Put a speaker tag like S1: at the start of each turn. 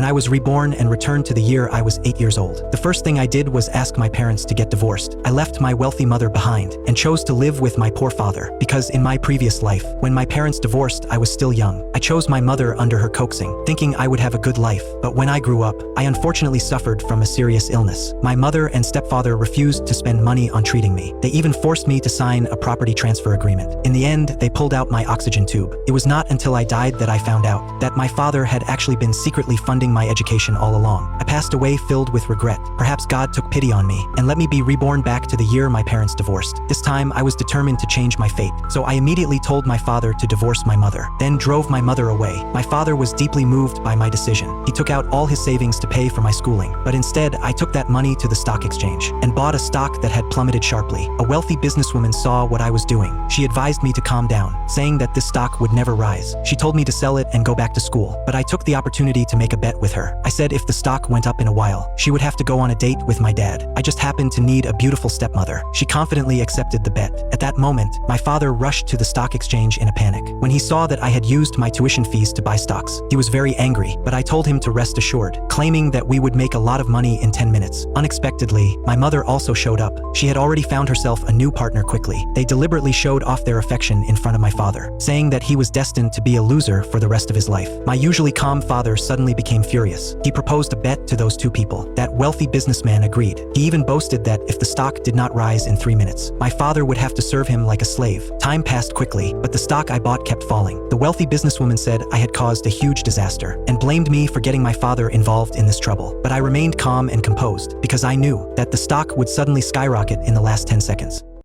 S1: when I was reborn and returned to the year I was 8 years old. The first thing I did was ask my parents to get divorced. I left my wealthy mother behind and chose to live with my poor father because in my previous life, when my parents divorced, I was still young. I chose my mother under her coaxing, thinking I would have a good life. But when I grew up, I unfortunately suffered from a serious illness. My mother and stepfather refused to spend money on treating me. They even forced me to sign a property transfer agreement. In the end, they pulled out my oxygen tube. It was not until I died that I found out that my father had actually been secretly funding my education all along. I passed away filled with regret. Perhaps God took pity on me and let me be reborn back to the year my parents divorced. This time, I was determined to change my fate. So I immediately told my father to divorce my mother, then drove my mother away. My father was deeply moved by my decision. He took out all his savings to pay for my schooling. But instead, I took that money to the stock exchange and bought a stock that had plummeted sharply. A wealthy businesswoman saw what I was doing. She advised me to calm down, saying that this stock would never rise. She told me to sell it and go back to school. But I took the opportunity to make a bet with her. I said if the stock went up in a while, she would have to go on a date with my dad. I just happened to need a beautiful stepmother. She confidently accepted the bet. At that moment, my father rushed to the stock exchange in a panic. When he saw that I had used my tuition fees to buy stocks, he was very angry, but I told him to rest assured, claiming that we would make a lot of money in 10 minutes. Unexpectedly, my mother also showed up. She had already found herself a new partner quickly. They deliberately showed off their affection in front of my father, saying that he was destined to be a loser for the rest of his life. My usually calm father suddenly became furious. He proposed a bet to those two people. That wealthy businessman agreed. He even boasted that if the stock did not rise in 3 minutes, my father would have to serve him like a slave. Time passed quickly, but the stock I bought kept falling. The wealthy businesswoman said I had caused a huge disaster and blamed me for getting my father involved in this trouble. But I remained calm and composed because I knew that the stock would suddenly skyrocket in the last 10 seconds.